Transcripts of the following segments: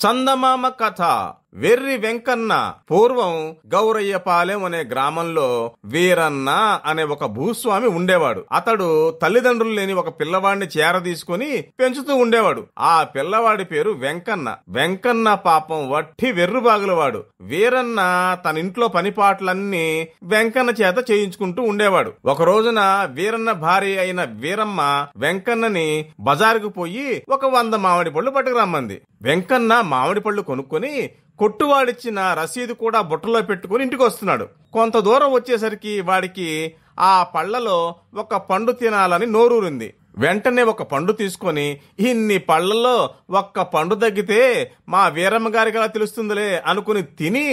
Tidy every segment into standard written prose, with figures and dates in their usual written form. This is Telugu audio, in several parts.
చందమామ కథ. వెర్రి వెంకన్న. పూర్వం గౌరయ్యపాలెం అనే గ్రామంలో వీరన్న అనే ఒక భూస్వామి ఉండేవాడు. అతడు తల్లిదండ్రులు లేని ఒక పిల్లవాడిని చేరదీసుకుని పెంచుతూ ఉండేవాడు. ఆ పిల్లవాడి పేరు వెంకన్న. వెంకన్న పాపం వట్టి వెర్రుబాగులవాడు. వీరన్న తన ఇంట్లో పనిపాట్లన్నీ వెంకన్న చేత చేయించుకుంటూ ఉండేవాడు. ఒక రోజున వీరన్న భార్య అయిన వీరమ్మ వెంకన్నని బజారుకు పోయి ఒక 100 మామిడి పళ్ళు పట్టుకురమ్మంది. వెంకన్న మామిడి పళ్ళు కొనుక్కొని కొట్టువాడిచ్చిన రసీదు కూడా బుట్టలో పెట్టుకుని ఇంటికి వస్తున్నాడు. కొంత దూరం వచ్చేసరికి వాడికి ఆ పళ్లలో ఒక పండు తినాలని నోరూరింది. వెంటనే ఒక పండు తీసుకొని, ఇన్ని పళ్లలో ఒక్క పండు తగ్గితే మా వీరమ్మ గారికి అలా తెలుస్తుందిలే అనుకుని తిని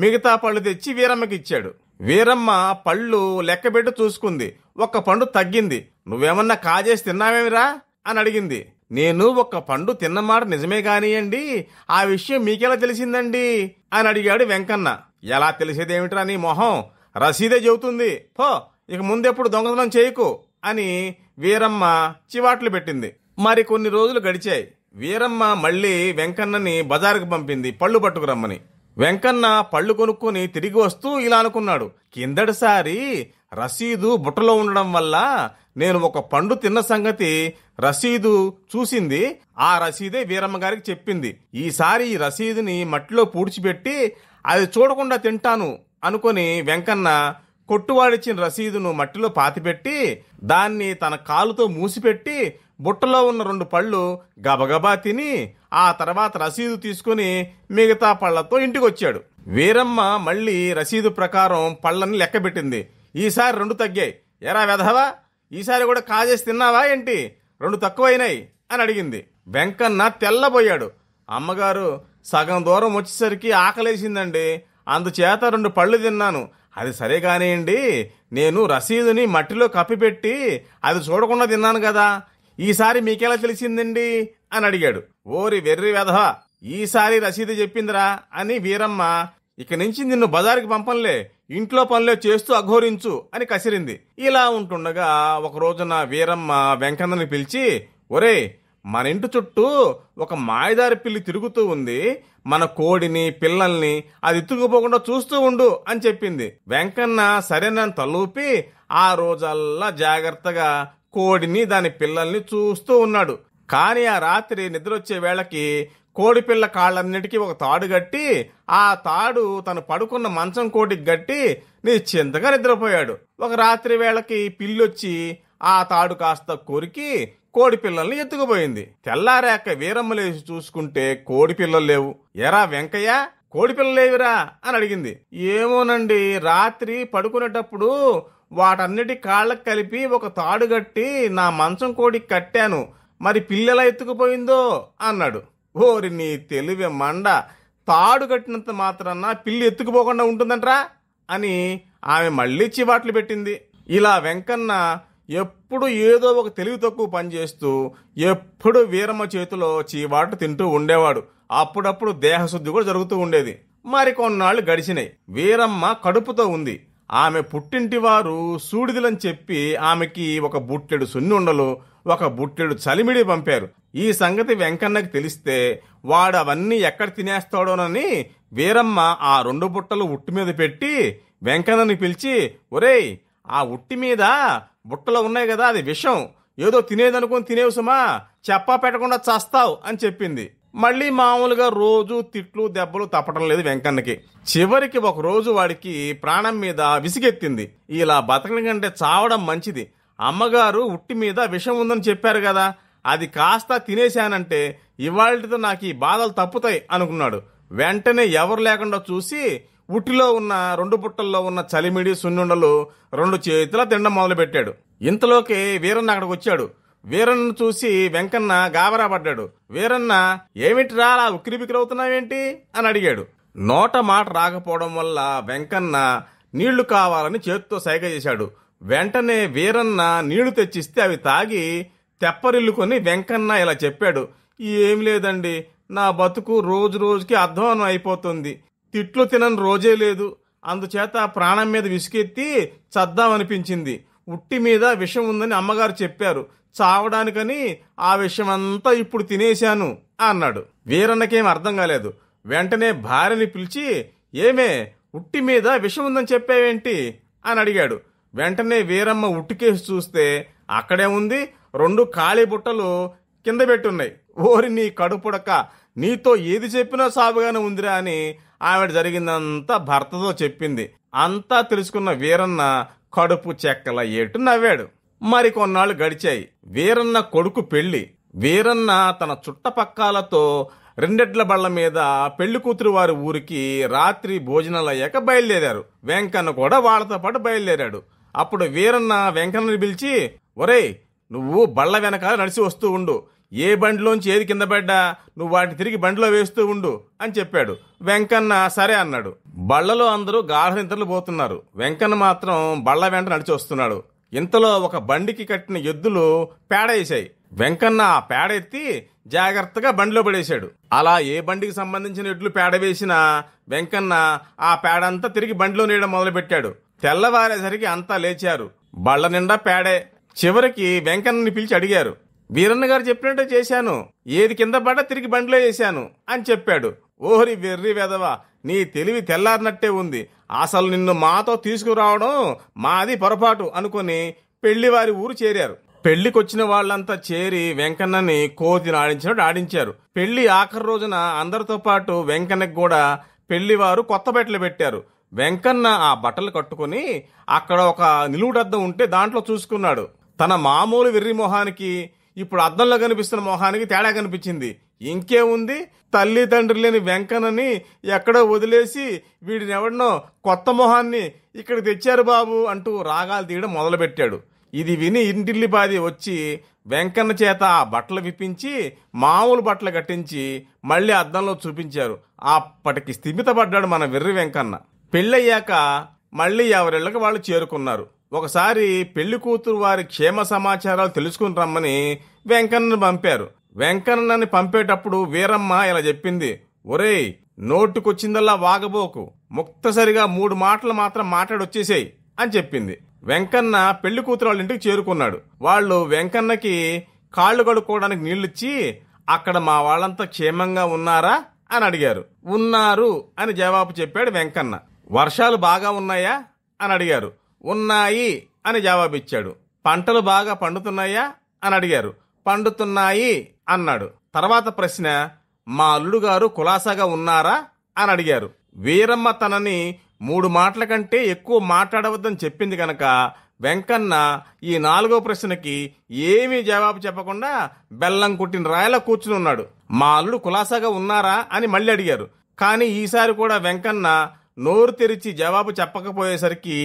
మిగతా పళ్ళు తెచ్చి వీరమ్మకి ఇచ్చాడు. వీరమ్మ పళ్ళు లెక్కబెట్టి చూసుకుంది. ఒక్క పండు తగ్గింది. నువ్వేమన్నా కాజేసి తిన్నావేమిరా అని అడిగింది. నేను ఒక పండు తిన్నమాట నిజమే కానియండి, ఆ విషయం మీకెలా తెలిసిందండి అని అడిగాడు వెంకన్న. ఎలా తెలిసేదేమిట్రా నీ మొహం, రసీదే చెబుతుంది, పో ఇక ముందెప్పుడు దొంగతనం చేయకు అని వీరమ్మ చివాట్లు పెట్టింది. మరి కొన్ని రోజులు గడిచాయి. వీరమ్మ మళ్ళీ వెంకన్నని బజారుకు పంపింది పళ్ళు పట్టుకురమ్మని. వెంకన్న పళ్ళు కొనుక్కొని తిరిగి వస్తూ ఇలా అనుకున్నాడు, కిందటిసారి రసీదు బుట్టలో ఉండడం వల్ల నేను ఒక పండు తిన్న సంగతి రసీదు చూసింది, ఆ రసీదే వీరమ్మ గారికి చెప్పింది. ఈసారి ఈ రసీదుని మట్టిలో పూడ్చిపెట్టి అది చూడకుండా తింటాను అనుకుని వెంకన్న కొట్టువాడిచ్చిన రసీదును మట్టిలో పాతిపెట్టి దాన్ని తన కాలుతో మూసిపెట్టి బుట్టలో ఉన్న 2 పళ్ళు గబగబా తిని ఆ తర్వాత రసీదు తీసుకుని మిగతా పళ్లతో ఇంటికొచ్చాడు. వీరమ్మ మళ్ళీ రసీదు ప్రకారం పళ్ళని లెక్కబెట్టింది. ఈసారి 2 తగ్గాయి. ఎరా వెధవా, ఈసారి కూడా కాజేసి తిన్నావా ఏంటి, 2 తక్కువైనాయి అని అడిగింది. వెంకన్న తెల్లబోయాడు. అమ్మగారు, సగం దూరం వచ్చేసరికి ఆకలేసిందండి, అందుచేత 2 పళ్ళు తిన్నాను. అది సరే కానివ్వండి, నేను రసీదుని మట్టిలో కప్పిపెట్టి అది చూడకుండా తిన్నాను కదా, ఈసారి మీకెలా తెలిసిందండి అని అడిగాడు. ఓరి వెర్రి వెధవా, ఈసారి రసీదు చెప్పిందిరా అని వీరమ్మ ఇక నుంచి నిన్ను బజారుకి పంపంలే, ఇంట్లో పనులే చేస్తూ అఘోరించు అని కసిరింది. ఇలా ఉంటుండగా ఒక రోజున వీరమ్మ వెంకన్నని పిలిచి, ఒరే, మన ఇంటి చుట్టూ ఒక మాయదారి పిల్లి తిరుగుతూ ఉంది, మన కోడిని పిల్లల్ని అది ఎత్తుకుపోకుండా చూస్తూ ఉండు అని చెప్పింది. వెంకన్న సరేనని తలూపి ఆ రోజల్లా జాగ్రత్తగా కోడిని దాని పిల్లల్ని చూస్తూ ఉన్నాడు. కాని ఆ రాత్రి నిద్రొచ్చే వేళకి కోడిపిల్ల కాళ్ళన్నిటికీ ఒక తాడు గట్టి ఆ తాడు తను పడుకున్న మంచం కోటికి గట్టి నిశ్చింతగా నిద్రపోయాడు. ఒక రాత్రి వేళకి పిల్లొచ్చి ఆ తాడు కాస్త కొరికి కోడి పిల్లల్ని ఎత్తుకుపోయింది. తెల్లారాక వీరమ్మ లేచి చూసుకుంటే కోడి పిల్లలు లేవు. ఎరా వెంకయ్య, కోడి పిల్లలేవిరా అని అడిగింది. ఏమోనండి, రాత్రి పడుకునేటప్పుడు వాటన్నిటి కాళ్ళకి కలిపి ఒక తాడు గట్టి నా మంచం కోడికి కట్టాను, మరి పిల్లెలా ఎత్తుకుపోయిందో అన్నాడు. ఓరి నీ తెలివి మండ, తాడు కట్టినంత మాత్రాన పిల్లి ఎత్తుకుపోకుండా ఉంటుందంట్రా అని ఆమె మళ్లీ చివాట్లు పెట్టింది. ఇలా వెంకన్న ఎప్పుడు ఏదో ఒక తెలివి తక్కువ పని చేస్తూ ఎప్పుడు వీరమ్మ చేతిలో చీవాట్లు తింటూ ఉండేవాడు. అప్పుడప్పుడు దేహశుద్ధి కూడా జరుగుతూ ఉండేది. మరికొన్నాళ్లు గడిచినాయి. వీరమ్మ కడుపుతో ఉంది. ఆమె పుట్టింటి వారు సూడిదిలని చెప్పి ఆమెకి ఒక బుట్టెడు సున్నుండలు, ఒక బుట్టెడు చలిమిడి పంపారు. ఈ సంగతి వెంకన్నకి తెలిస్తే వాడు అవన్నీ ఎక్కడ తినేస్తాడోనని వీరమ్మ ఆ 2 బుట్టలు ఉట్టి మీద పెట్టి వెంకన్నని పిలిచి, ఒరేయ్, ఆ ఉట్టి మీద బుట్టలో ఉన్నాయి కదా, అది విషం, ఏదో తినేదనుకుని తినేవు సుమా, చెప్పా పెట్టకుండా చస్తావు అని చెప్పింది. మళ్ళీ మామూలుగా రోజు తిట్లు దెబ్బలు తప్పటం లేదు వెంకన్నకి. చివరికి ఒక రోజు వాడికి ప్రాణం మీద విసిగెత్తింది. ఇలా బతకడం కంటే చావడం మంచిది, అమ్మగారు ఉట్టి మీద విషం ఉందని చెప్పారు కదా, అది కాస్త తినేశానంటే ఇవాళ్టితో నాకు ఈ బాధలు తప్పుతాయి అనుకున్నాడు. వెంటనే ఎవరు లేకుండా చూసి ఉట్టిలో ఉన్న 2 బుట్టల్లో ఉన్న చలిమిడి సున్నుండలు 2 చేతులా తినడం మొదలు పెట్టాడు. ఇంతలోకే వీరన్న అక్కడికి వచ్చాడు. వీరన్నను చూసి వెంకన్న గాబరా పడ్డాడు. వీరన్న, ఏమిట్రా అలా ఉక్కిరిబిక్కిరవుతున్నావేంటి అని అడిగాడు. నోట మాట రాకపోవడం వల్ల వెంకన్న నీళ్లు కావాలని చేతితో సైగ చేశాడు. వెంటనే వీరన్న నీళ్లు తెచ్చిస్తే అవి తాగి తెప్పరిల్లుకొని వెంకన్న ఇలా చెప్పాడు, ఏం లేదండి, నా బతుకు రోజు రోజుకి అధ్వానం అయిపోతుంది, తిట్లు తినని రోజే లేదు, అందుచేత ప్రాణం మీద విసుకెత్తి చద్దామనిపించింది, ఉట్టి మీద విషం ఉందని అమ్మగారు చెప్పారు. చావడానికని ఆ విషయమంతా ఇప్పుడు తినేశాను అన్నాడు. వీరన్నకేం అర్థం కాలేదు. వెంటనే భార్యని పిలిచి, ఏమే, ఉట్టి మీద విషం ఉందని చెప్పావేంటి అని అడిగాడు. వెంటనే వీరమ్మ ఉట్టికేసి చూస్తే అక్కడే ఉంది, 2 ఖాళీ బుట్టలు కింద పెట్టున్నాయి. ఓరి నీ కడుపుడక, నీతో ఏది చెప్పినా సాగుగానే ఉందిరా అని ఆవిడ జరిగిందంతా భర్తతో చెప్పింది. అంతా తెలుసుకున్న వీరన్న కడుపు చెక్కల ఏటు నవ్వాడు. మరికొన్నాళ్ళు గడిచాయి. వీరన్న కొడుకు పెళ్లి. వీరన్న తన చుట్టపక్కాలతో 2 ఎడ్ల బళ్ల మీద పెళ్లి కూతురు వారి ఊరికి రాత్రి భోజనాలయ్యాక బయలుదేరారు. వెంకన్న కూడా వాళ్లతో పాటు బయలుదేరాడు. అప్పుడు వీరన్న వెంకన్నని పిలిచి, ఒరేయ్, నువ్వు బళ్ల వెనకాల నడిచి వస్తూ ఉండు. ఏ బండిలోంచి ఏది కింద పడ్డా నువ్వు వాటిని తిరిగి బండిలో వేస్తూ ఉండు అని చెప్పాడు. వెంకన్న సరే అన్నాడు. బళ్లలో అందరూ గాఢ నిద్రలు పోతున్నారు. వెంకన్న మాత్రం బళ్ల వెంట నడిచి వస్తున్నాడు. ఇంతలో ఒక బండికి కట్టిన ఎద్దులు పేడ వేశాయి. వెంకన్న ఆ పేడ ఎత్తి జాగ్రత్తగా బండిలో పడేశాడు. అలా ఏ బండికి సంబంధించిన ఎడ్లు పేడ వేసినా వెంకన్న ఆ పేడంతా తిరిగి బండిలో నేయడం మొదలుపెట్టాడు. తెల్లవారేసరికి అంతా లేచారు. బళ్ల నిండా పేడే. చివరికి వెంకన్నని పిలిచి అడిగారు, వీరన్న గారు చెప్పినట్టే చేశాను, ఏది కింద పడ్డా తిరిగి బండిలో వేశాను అని చెప్పాడు. ఓహరి వెర్రి వెదవా, నీ తెలివి తెల్లారినట్టే ఉంది. అసలు నిన్ను మాతో తీసుకురావడం మాది పొరపాటు అనుకుని పెళ్లివారి ఊరు చేరారు. పెళ్లికొచ్చిన వాళ్లంతా చేరి వెంకన్నని కోతిని ఆడించినట్టు ఆడించారు. పెళ్లి ఆఖరి రోజున అందరితో పాటు వెంకన్నకి కూడా పెళ్లివారు కొత్త బట్టలు పెట్టారు. వెంకన్న ఆ బట్టలు కట్టుకుని అక్కడ ఒక నిలువుటద్దం ఉంటే దాంట్లో చూసుకున్నాడు. తన మామూలు వెర్రి మొహానికి ఇప్పుడు అద్దంలో కనిపిస్తున్న మొహానికి తేడా కనిపించింది. ఇంకేముంది, తల్లి తండ్రి లేని వెంకన్నని ఎక్కడో వదిలేసి వీడిని ఎవడనో కొత్త మొహాన్ని ఇక్కడ తెచ్చారు బాబు అంటూ రాగాలు తీయడం మొదలుపెట్టాడు. ఇది విని ఇంటిల్లిపాది వచ్చి వెంకన్న చేత ఆ బట్టలు విప్పించి మామూలు బట్టలు కట్టించి మళ్ళీ అద్దంలో చూపించారు. అప్పటికి స్థిమితపడ్డాడు మన వెర్రి వెంకన్న. పెళ్ళయ్యాక మళ్ళీ ఎవరిళ్ళకి వాళ్ళు చేరుకున్నారు. ఒకసారి పెళ్లి కూతురు వారి క్షేమ సమాచారాలు తెలుసుకుని రమ్మని వెంకన్నని పంపారు. వెంకన్నని పంపేటప్పుడు వీరమ్మ ఇలా చెప్పింది, ఒరేయ్, నోటుకొచ్చిందల్లా వాగబోకు, ముక్తసరిగా 3 మాటలు మాత్రం మాట్లాడొచ్చేసేయి అని చెప్పింది. వెంకన్న పెళ్లి కూతురు వాళ్ళ ఇంటికి చేరుకున్నాడు. వాళ్ళు వెంకన్నకి కాళ్లు కడుక్కోవడానికి నీళ్లిచ్చి, అక్కడ మా వాళ్ళంతా క్షేమంగా ఉన్నారా అని అడిగారు. ఉన్నారు అని జవాబు చెప్పాడు వెంకన్న. వర్షాలు బాగా ఉన్నాయా అని అడిగారు. ఉన్నాయి అని జవాబిచ్చాడు. పంటలు బాగా పండుతున్నాయా అని అడిగారు. పండుతున్నాయి అన్నాడు. తర్వాత ప్రశ్న, మా అల్లుడు గారు కులాసాగా ఉన్నారా అని అడిగారు. వీరమ్మ తనని 3 మాటల కంటే ఎక్కువ మాట్లాడవద్దని చెప్పింది కనుక వెంకన్న ఈ 4వ ప్రశ్నకి ఏమీ జవాబు చెప్పకుండా బెల్లం కుట్టిన రాయలా కూర్చుని ఉన్నాడు. మా అల్లుడు కులాసాగా ఉన్నారా అని మళ్ళీ అడిగారు. కానీ ఈసారి కూడా వెంకన్న నోరు తెరిచి జవాబు చెప్పకపోయేసరికి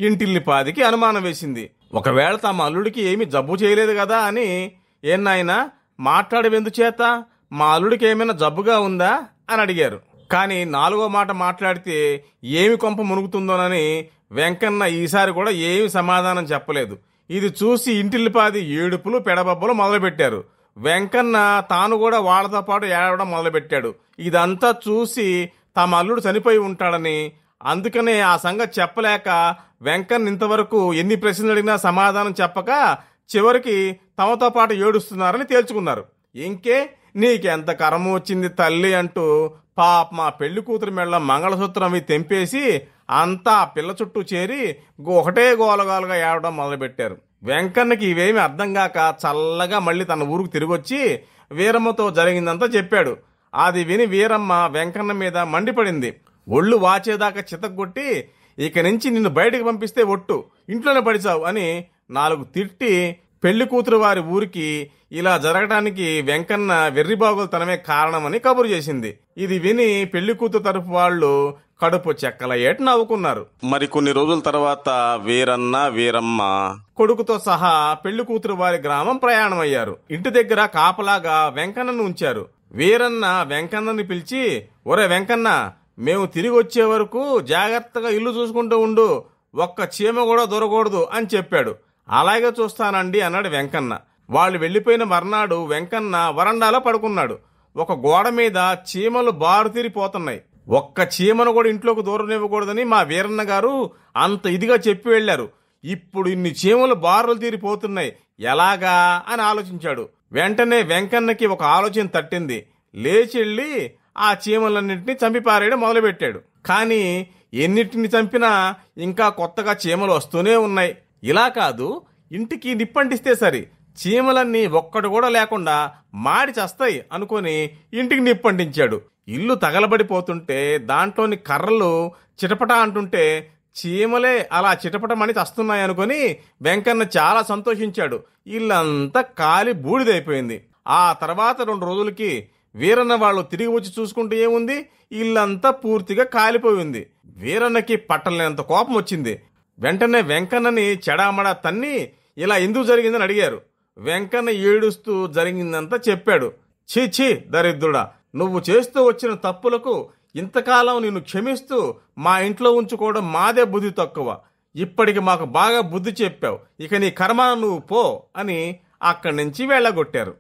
ఇంటిల్లిపాదికి అనుమానం వేసింది. ఒకవేళ తమ అల్లుడికి ఏమీ జబ్బు చేయలేదు కదా అని, ఏనాయనా మాట్లాడవెందుచేత, మా అల్లుడికి ఏమైనా జబ్బుగా ఉందా అని అడిగారు. కానీ 4వ మాట మాట్లాడితే ఏమి కొంప మునుగుతుందోనని వెంకన్న ఈసారి కూడా ఏమి సమాధానం చెప్పలేదు. ఇది చూసి ఇంటిల్లిపాది ఏడుపులు పెడబబ్బలు మొదలుపెట్టారు. వెంకన్న తాను కూడా వాళ్లతో పాటు ఏడవడం మొదలుపెట్టాడు. ఇదంతా చూసి తమ అల్లుడు చనిపోయి ఉంటాడని, అందుకనే ఆ సంగతి చెప్పలేక వెంకన్న ఇంతవరకు ఎన్ని ప్రశ్నలు అడిగినా సమాధానం చెప్పక చివరికి తమతో పాటు ఏడుస్తున్నారని తేల్చుకున్నారు. ఇంకే నీకెంత కర్మ వచ్చింది తల్లి అంటూ పాప మా పెళ్లి కూతురు మెళ్ళ మంగళసూత్రం అవి తెంపేసి అంతా పిల్ల చుట్టూ చేరి ఒకటే గోలగాలుగా ఏడవడం మొదలుపెట్టారు. వెంకన్నకి ఇవేమి అర్థం కాక చల్లగా మళ్ళీ తన ఊరుకు తిరిగొచ్చి వీరమ్మతో జరిగిందంతా చెప్పాడు. అది విని వీరమ్మ వెంకన్న మీద మండిపడింది. ఒళ్ళు వాచేదాకా చితగ్గొట్టి, ఇక నుంచి నిన్ను బయటికి పంపిస్తే ఒట్టు, ఇంట్లోనే పడిచావు అని 4 తిట్టి పెళ్లి కూతురు వారి ఊరికి ఇలా జరగడానికి వెంకన్న వెర్రిబాగులు తనమే కారణమని కబురు చేసింది. ఇది విని పెళ్లి కూతురు తరపు వాళ్ళు కడుపు చెక్కల ఏట నవ్వుకున్నారు. మరికొన్ని రోజుల తర్వాత వీరన్న వీరమ్మ కొడుకుతో సహా పెళ్లి కూతురు వారి గ్రామం ప్రయాణమయ్యారు. ఇంటి దగ్గర కాపలాగా వెంకన్నను ఉంచారు. వీరన్న వెంకన్నని పిలిచి, ఒరే వెంకన్న, మేము తిరిగి వచ్చే వరకు జాగ్రత్తగా ఇల్లు చూసుకుంటూ ఉండు, ఒక్క చీమ కూడా దొరకకూడదు అని చెప్పాడు. అలాగే చూస్తానండి అన్నాడు వెంకన్న. వాళ్ళు వెళ్లిపోయిన మర్నాడు వెంకన్న వరండాలో పడుకున్నాడు. ఒక గోడ మీద చీమలు బారుతీరిపోతున్నాయి. ఒక్క చీమను కూడా ఇంట్లోకి దూరనివ్వకూడదని మా వీరన్న గారు అంత ఇదిగా చెప్పి వెళ్లారు. ఇప్పుడు ఇన్ని చీమలు బారులు తీరిపోతున్నాయి, ఎలాగా అని ఆలోచించాడు. వెంటనే వెంకన్నకి ఒక ఆలోచన తట్టింది. లేచెళ్ళి ఆ చీమలన్నింటినీ చంపిపారేయడం మొదలుపెట్టాడు. కానీ ఎన్నిటిని చంపినా ఇంకా కొత్తగా చీమలు వస్తూనే ఉన్నాయి. ఇలా కాదు, ఇంటికి నిప్పంటిస్తే సరి, చీమలన్నీ ఒక్కడు కూడా లేకుండా మాడి చస్తాయి అనుకుని ఇంటికి నిప్పంటించాడు. ఇల్లు తగలబడిపోతుంటే దాంట్లోని కర్రలు చిటపట అంటుంటే చీమలే అలా చిటపటమని చస్తున్నాయనుకొని వెంకన్న చాలా సంతోషించాడు. ఇల్లంతా కాలి బూడిదైపోయింది. ఆ తర్వాత 2 రోజులకి వీరన్న వాళ్ళు తిరిగి వచ్చి చూసుకుంటే ఏముంది, ఇల్లంతా పూర్తిగా కాలిపోయింది. వీరన్నకి పట్టలేనంత కోపం వచ్చింది. వెంటనే వెంకన్నని చెడామడా తన్ని ఇలా ఎందుకు జరిగిందని అడిగారు. వెంకన్న ఏడుస్తూ జరిగిందంతా చెప్పాడు. ఛీ దరిద్రుడా, నువ్వు చేస్తూ వచ్చిన తప్పులకు ఇంతకాలం నిన్ను క్షమిస్తూ మా ఇంట్లో ఉంచుకోవడం మాదే బుద్ధి తక్కువ. ఇప్పటికి మాకు బాగా బుద్ధి చెప్పావు, ఇక నీ కర్మ నువ్వు పో అని అక్కడి నుంచి వెళ్ళగొట్టారు.